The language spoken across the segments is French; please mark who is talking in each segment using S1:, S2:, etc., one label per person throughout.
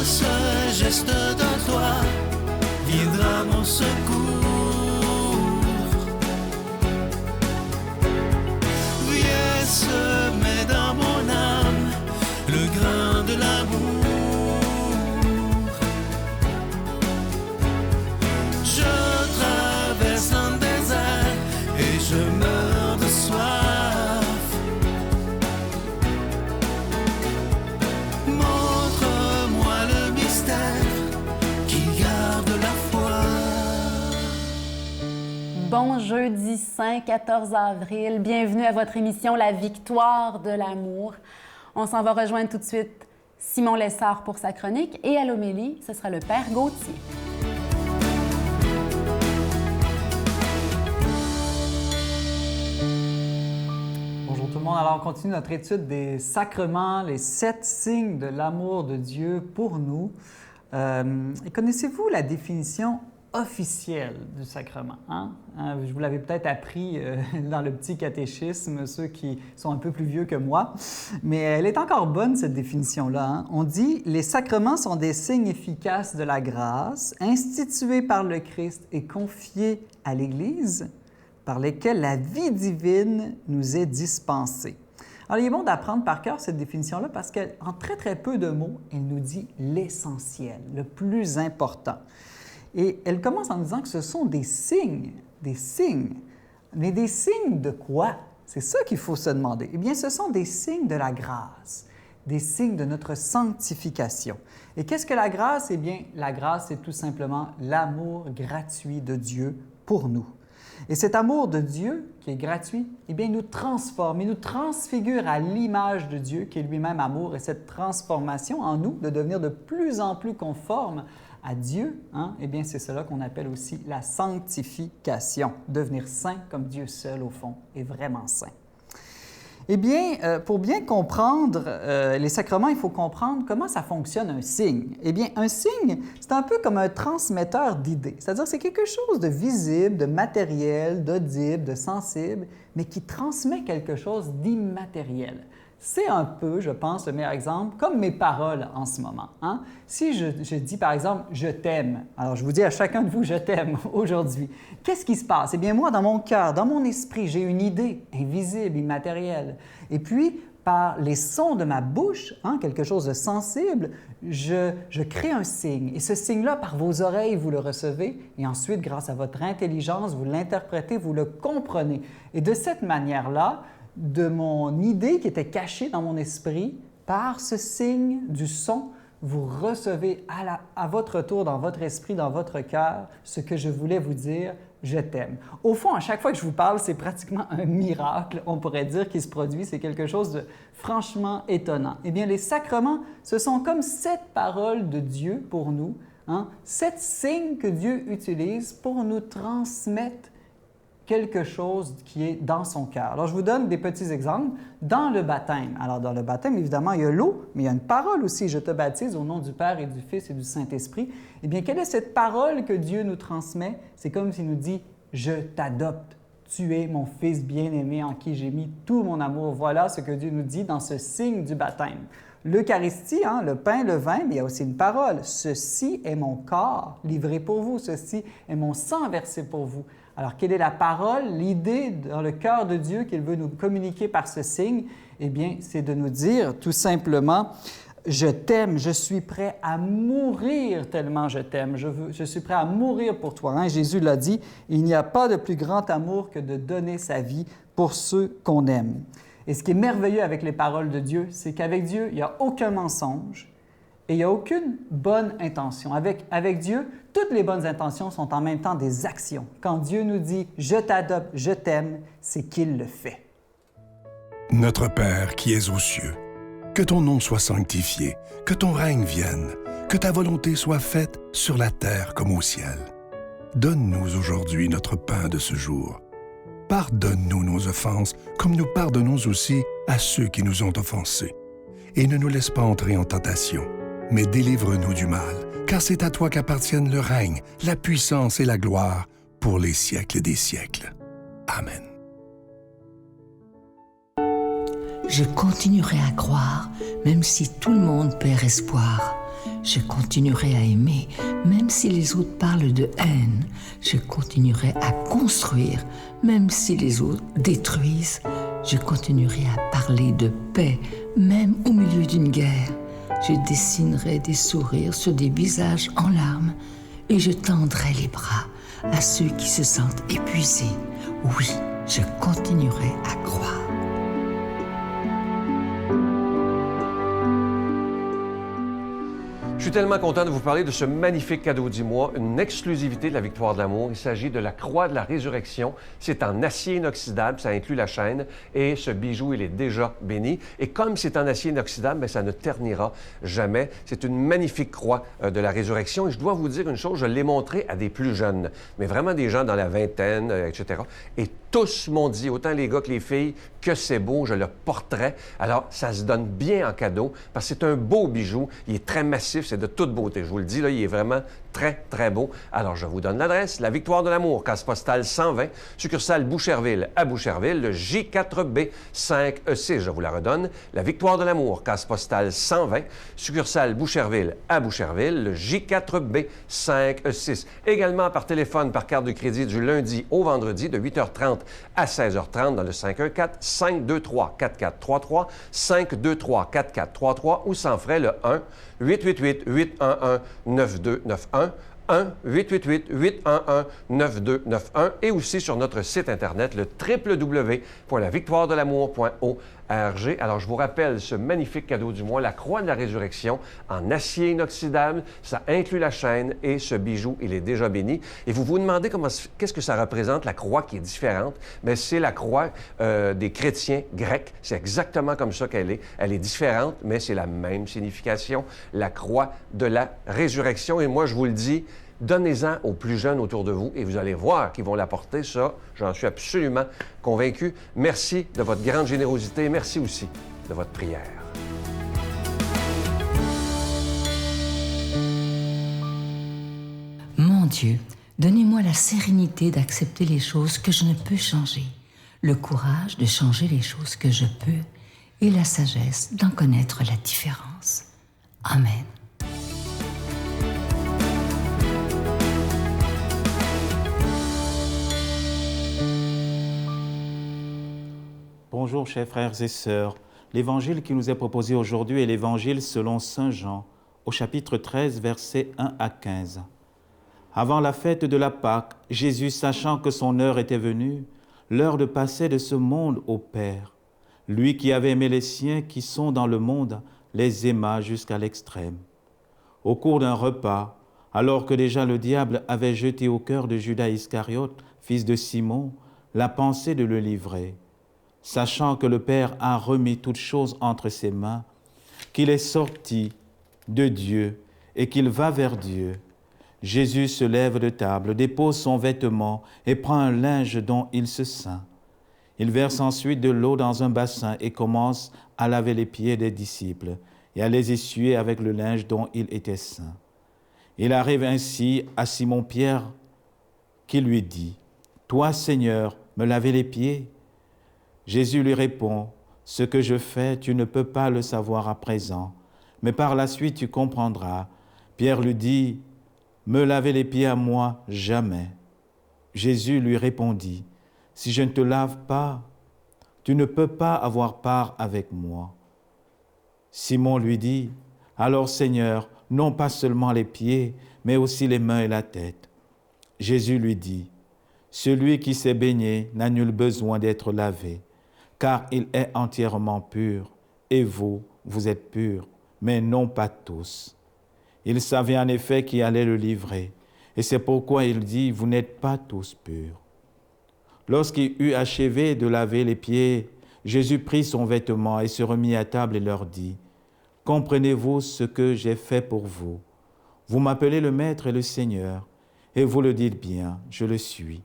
S1: ce geste de toi viendra mon secours. Viens semer dans mon âme le grain de l'amour. Je traverse un désert et je meurs de soif. Montre-moi le mystère qui garde la foi.
S2: Bon jeudi Saint, 14 avril. Bienvenue à votre émission La Victoire de l'amour. On s'en va rejoindre tout de suite Simon Lessard pour sa chronique et à l'homélie, ce sera le Père Gauthier.
S3: Bonjour tout le monde. Alors, on continue notre étude des sacrements, les 7 signes de l'amour de Dieu pour nous. Et connaissez-vous la définition officielle du sacrement? Je vous l'avais peut-être appris dans le petit catéchisme, ceux qui sont un peu plus vieux que moi, mais elle est encore bonne, cette définition-là. On dit « Les sacrements sont des signes efficaces de la grâce, institués par le Christ et confiés à l'Église, par lesquels la vie divine nous est dispensée. » Alors, il est bon d'apprendre par cœur cette définition-là parce qu'en très, très peu de mots, elle nous dit l'essentiel, le plus important. Et elle commence en disant que ce sont des signes. Mais des signes de quoi? C'est ça qu'il faut se demander. Eh bien, ce sont des signes de la grâce, des signes de notre sanctification. Et qu'est-ce que la grâce? Eh bien, la grâce, c'est tout simplement l'amour gratuit de Dieu pour nous. Et cet amour de Dieu, qui est gratuit, eh bien, il nous transforme, il nous transfigure à l'image de Dieu, qui est lui-même amour. Et cette transformation en nous, de devenir de plus en plus conforme à Dieu, eh bien, c'est cela qu'on appelle aussi la sanctification. Devenir saint comme Dieu seul, au fond, est vraiment saint. Eh bien, pour bien comprendre les sacrements, il faut comprendre comment ça fonctionne un signe. Eh bien, un signe, c'est un peu comme un transmetteur d'idées. C'est-à-dire que c'est quelque chose de visible, de matériel, d'audible, de sensible, mais qui transmet quelque chose d'immatériel. C'est un peu, je pense, le meilleur exemple, comme mes paroles en ce moment. Si je dis, par exemple, « je t'aime », alors je vous dis à chacun de vous « je t'aime » aujourd'hui, qu'est-ce qui se passe? Eh bien, moi, dans mon cœur, dans mon esprit, j'ai une idée invisible, immatérielle. Et puis, par les sons de ma bouche, quelque chose de sensible, je crée un signe. Et ce signe-là, par vos oreilles, vous le recevez. Et ensuite, grâce à votre intelligence, vous l'interprétez, vous le comprenez. Et de cette manière-là, de mon idée qui était cachée dans mon esprit, par ce signe du son, vous recevez à votre tour, dans votre esprit, dans votre cœur, ce que je voulais vous dire, je t'aime. Au fond, à chaque fois que je vous parle, c'est pratiquement un miracle, on pourrait dire, qui se produit. C'est quelque chose de franchement étonnant. Eh bien, les sacrements, ce sont comme 7 paroles de Dieu pour nous, 7 signes que Dieu utilise pour nous transmettre quelque chose qui est dans son cœur. Alors, je vous donne des petits exemples. Dans le baptême, alors dans le baptême, évidemment, il y a l'eau, mais il y a une parole aussi. « Je te baptise au nom du Père et du Fils et du Saint-Esprit. » Eh bien, quelle est cette parole que Dieu nous transmet? C'est comme s'il nous dit « Je t'adopte. Tu es mon Fils bien-aimé en qui j'ai mis tout mon amour. » Voilà ce que Dieu nous dit dans ce signe du baptême. L'Eucharistie, le pain, le vin, mais il y a aussi une parole. « Ceci est mon corps livré pour vous. Ceci est mon sang versé pour vous. » Alors, quelle est la parole, l'idée dans le cœur de Dieu qu'il veut nous communiquer par ce signe? Eh bien, c'est de nous dire tout simplement « Je t'aime, je suis prêt à mourir tellement je t'aime. Je suis prêt à mourir pour toi. » Jésus l'a dit, « Il n'y a pas de plus grand amour que de donner sa vie pour ceux qu'on aime. » Et ce qui est merveilleux avec les paroles de Dieu, c'est qu'avec Dieu, il n'y a aucun mensonge. Et il n'y a aucune bonne intention. Avec Dieu, toutes les bonnes intentions sont en même temps des actions. Quand Dieu nous dit « Je t'adopte, je t'aime », c'est qu'il le fait.
S4: Notre Père qui es aux cieux, que ton nom soit sanctifié, que ton règne vienne, que ta volonté soit faite sur la terre comme au ciel. Donne-nous aujourd'hui notre pain de ce jour. Pardonne-nous nos offenses, comme nous pardonnons aussi à ceux qui nous ont offensés. Et ne nous laisse pas entrer en tentation, mais délivre-nous du mal, car c'est à toi qu'appartiennent le règne, la puissance et la gloire pour les siècles des siècles. Amen.
S5: Je continuerai à croire, même si tout le monde perd espoir. Je continuerai à aimer, même si les autres parlent de haine. Je continuerai à construire, même si les autres détruisent. Je continuerai à parler de paix, même au milieu d'une guerre. Je dessinerai des sourires sur des visages en larmes et je tendrai les bras à ceux qui se sentent épuisés. Oui, je continuerai à croire.
S6: Je suis tellement content de vous parler de ce magnifique cadeau du mois, une exclusivité de la Victoire de l'amour. Il s'agit de la Croix de la Résurrection. C'est en acier inoxydable, ça inclut la chaîne et ce bijou, il est déjà béni. Et comme c'est en acier inoxydable, bien, ça ne ternira jamais. C'est une magnifique Croix de la Résurrection. Et je dois vous dire une chose, je l'ai montré à des plus jeunes, mais vraiment des gens dans la vingtaine, etc. Et tous m'ont dit, autant les gars que les filles, que c'est beau, je le porterai. Alors, ça se donne bien en cadeau parce que c'est un beau bijou. Il est très massif, c'est de toute beauté. Je vous le dis, là, il est vraiment très, très beau. Alors, je vous donne l'adresse. La Victoire de l'amour, case postale 120, succursale Boucherville à Boucherville, le J4B 5E6. Je vous la redonne. La Victoire de l'amour, case postale 120, succursale Boucherville à Boucherville, le J4B 5E6. Également par téléphone, par carte de crédit du lundi au vendredi de 8h30 à 16h30 dans le 514-523-4433, 523-4433 ou sans frais le 1-888-811-9291, 1-888-811-9291 et aussi sur notre site Internet, le www.lavictoiredelamour.org. Alors, je vous rappelle ce magnifique cadeau du mois, la Croix de la Résurrection en acier inoxydable. Ça inclut la chaîne et ce bijou, il est déjà béni. Et vous vous demandez qu'est-ce que ça représente, la croix qui est différente? Bien, c'est la croix des chrétiens grecs. C'est exactement comme ça qu'elle est. Elle est différente, mais c'est la même signification, la Croix de la Résurrection. Et moi, je vous le dis, donnez-en aux plus jeunes autour de vous et vous allez voir qu'ils vont l'apporter, ça, j'en suis absolument convaincu. Merci de votre grande générosité. Merci aussi de votre prière.
S5: Mon Dieu, donnez-moi la sérénité d'accepter les choses que je ne peux changer, le courage de changer les choses que je peux et la sagesse d'en connaître la différence. Amen.
S7: Bonjour chers frères et sœurs. L'évangile qui nous est proposé aujourd'hui est l'évangile selon saint Jean, au chapitre 13, versets 1 à 15. Avant la fête de la Pâque, Jésus, sachant que son heure était venue, l'heure de passer de ce monde au Père, lui qui avait aimé les siens qui sont dans le monde, les aima jusqu'à l'extrême. Au cours d'un repas, alors que déjà le diable avait jeté au cœur de Judas Iscariote, fils de Simon, la pensée de le livrer, sachant que le Père a remis toutes choses entre ses mains, qu'il est sorti de Dieu et qu'il va vers Dieu, Jésus se lève de table, dépose son vêtement et prend un linge dont il se ceint. Il verse ensuite de l'eau dans un bassin et commence à laver les pieds des disciples et à les essuyer avec le linge dont il était ceint. Il arrive ainsi à Simon-Pierre qui lui dit « Toi, Seigneur, me laver les pieds ?» Jésus lui répond, « Ce que je fais, tu ne peux pas le savoir à présent, mais par la suite tu comprendras. » Pierre lui dit, « Me laver les pieds à moi, jamais. » Jésus lui répondit, « Si je ne te lave pas, tu ne peux pas avoir part avec moi. » Simon lui dit, « Alors Seigneur, non pas seulement les pieds, mais aussi les mains et la tête. » Jésus lui dit, « Celui qui s'est baigné n'a nul besoin d'être lavé, car il est entièrement pur, et vous, vous êtes purs, mais non pas tous. » Il savait en effet qui allait le livrer, et c'est pourquoi il dit, « Vous n'êtes pas tous purs. » Lorsqu'il eut achevé de laver les pieds, Jésus prit son vêtement et se remit à table et leur dit, « Comprenez-vous ce que j'ai fait pour vous? Vous m'appelez le Maître et le Seigneur, et vous le dites bien, je le suis.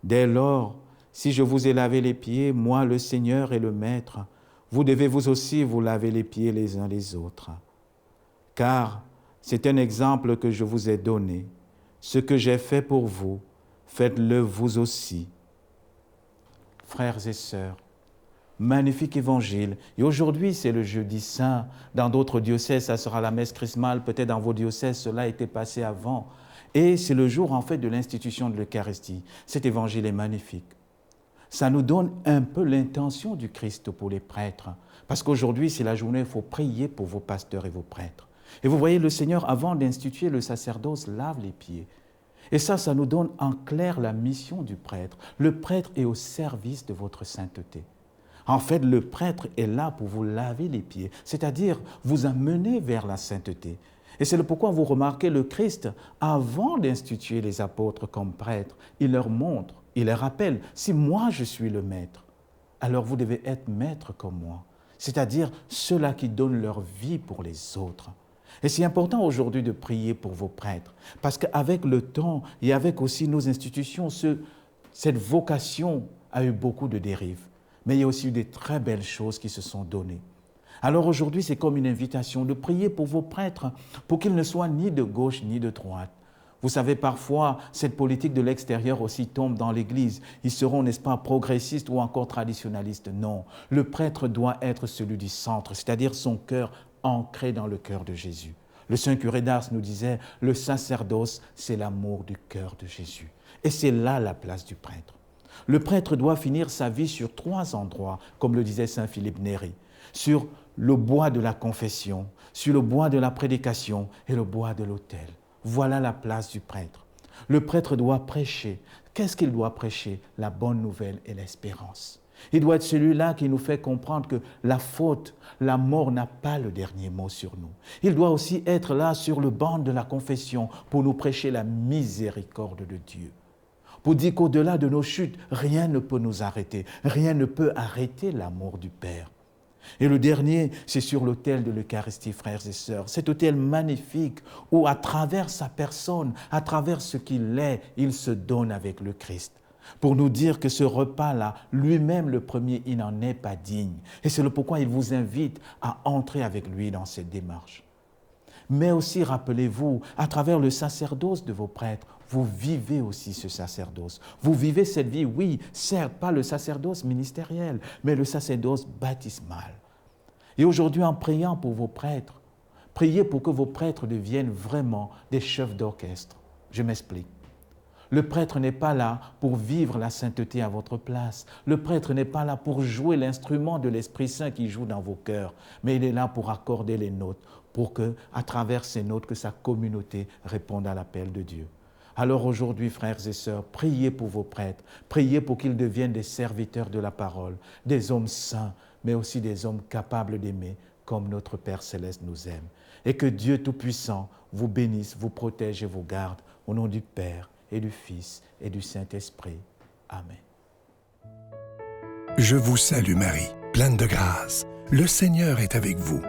S7: Dès lors, si je vous ai lavé les pieds, moi le Seigneur et le Maître, vous devez vous aussi vous laver les pieds les uns les autres. Car c'est un exemple que je vous ai donné. Ce que j'ai fait pour vous, faites-le vous aussi. » Frères et sœurs, magnifique évangile. Et aujourd'hui, c'est le jeudi saint. Dans d'autres diocèses, ça sera la messe chrismale. Peut-être dans vos diocèses, cela a été passé avant. Et c'est le jour, en fait, de l'institution de l'Eucharistie. Cet évangile est magnifique. Ça nous donne un peu l'intention du Christ pour les prêtres. Parce qu'aujourd'hui, c'est la journée, il faut prier pour vos pasteurs et vos prêtres. Et vous voyez, le Seigneur, avant d'instituer le sacerdoce, lave les pieds. Et ça nous donne en clair la mission du prêtre. Le prêtre est au service de votre sainteté. En fait, le prêtre est là pour vous laver les pieds, c'est-à-dire vous amener vers la sainteté. Et c'est pourquoi vous remarquez le Christ, avant d'instituer les apôtres comme prêtres, il leur montre, il leur rappelle, si moi je suis le maître, alors vous devez être maître comme moi, c'est-à-dire ceux-là qui donnent leur vie pour les autres. Et c'est important aujourd'hui de prier pour vos prêtres, parce qu'avec le temps et avec aussi nos institutions, cette vocation a eu beaucoup de dérives. Mais il y a aussi eu des très belles choses qui se sont données. Alors aujourd'hui, c'est comme une invitation de prier pour vos prêtres, pour qu'ils ne soient ni de gauche ni de droite. Vous savez, parfois, cette politique de l'extérieur aussi tombe dans l'Église. Ils seront, n'est-ce pas, progressistes ou encore traditionnalistes. Non, le prêtre doit être celui du centre, c'est-à-dire son cœur ancré dans le cœur de Jésus. Le saint curé d'Ars nous disait, le sacerdoce, c'est l'amour du cœur de Jésus. Et c'est là la place du prêtre. Le prêtre doit finir sa vie sur 3 endroits, comme le disait saint Philippe Néri, sur le bois de la confession, sur le bois de la prédication et le bois de l'autel. Voilà la place du prêtre. Le prêtre doit prêcher. Qu'est-ce qu'il doit prêcher? La bonne nouvelle et l'espérance. Il doit être celui-là qui nous fait comprendre que la faute, la mort n'a pas le dernier mot sur nous. Il doit aussi être là sur le banc de la confession pour nous prêcher la miséricorde de Dieu. Pour dire qu'au-delà de nos chutes, rien ne peut nous arrêter. Rien ne peut arrêter l'amour du Père. Et le dernier, c'est sur l'autel de l'Eucharistie, frères et sœurs. Cet autel magnifique où, à travers sa personne, à travers ce qu'il est, il se donne avec le Christ. Pour nous dire que ce repas-là, lui-même le premier, il n'en est pas digne. Et c'est pourquoi il vous invite à entrer avec lui dans cette démarche. Mais aussi, rappelez-vous, à travers le sacerdoce de vos prêtres, vous vivez aussi ce sacerdoce. Vous vivez cette vie, oui, certes, pas le sacerdoce ministériel, mais le sacerdoce baptismal. Et aujourd'hui, en priant pour vos prêtres, priez pour que vos prêtres deviennent vraiment des chefs d'orchestre. Je m'explique. Le prêtre n'est pas là pour vivre la sainteté à votre place. Le prêtre n'est pas là pour jouer l'instrument de l'Esprit Saint qui joue dans vos cœurs, mais il est là pour accorder les notes, pour que, à travers ces notes, que sa communauté réponde à l'appel de Dieu. Alors aujourd'hui, frères et sœurs, priez pour vos prêtres, priez pour qu'ils deviennent des serviteurs de la parole, des hommes saints, mais aussi des hommes capables d'aimer comme notre Père Céleste nous aime. Et que Dieu Tout-Puissant vous bénisse, vous protège et vous garde, au nom du Père et du Fils et du Saint-Esprit. Amen.
S4: Je vous salue Marie, pleine de grâce. Le Seigneur est avec vous.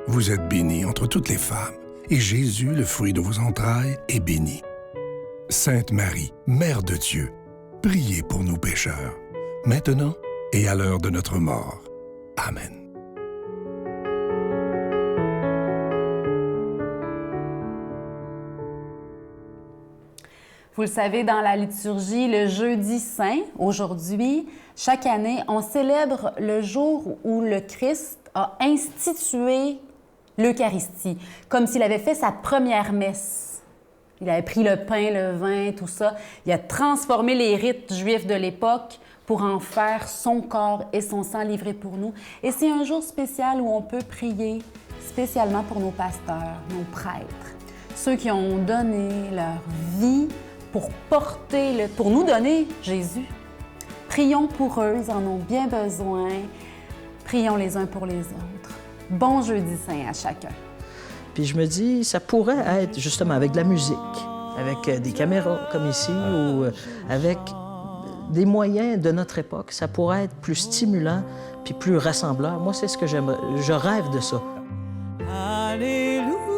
S4: Vous êtes bénie entre toutes les femmes, et Jésus, le fruit de vos entrailles, est béni. Sainte Marie, Mère de Dieu, priez pour nous pécheurs, maintenant et à l'heure de notre mort. Amen.
S2: Vous le savez, dans la liturgie, le jeudi saint, aujourd'hui, chaque année, on célèbre le jour où le Christ a institué l'Eucharistie, comme s'il avait fait sa première messe. Il avait pris le pain, le vin, tout ça. Il a transformé les rites juifs de l'époque pour en faire son corps et son sang livrés pour nous. Et c'est un jour spécial où on peut prier spécialement pour nos pasteurs, nos prêtres, ceux qui ont donné leur vie pour nous donner Jésus. Prions pour eux, ils en ont bien besoin. Prions les uns pour les autres. Bon jeudi saint à chacun.
S8: Puis je me dis, ça pourrait être justement avec de la musique, avec des caméras comme ici, ou avec des moyens de notre époque. Ça pourrait être plus stimulant puis plus rassembleur. Moi, c'est ce que j'aimerais. Je rêve de ça.
S1: Alléluia.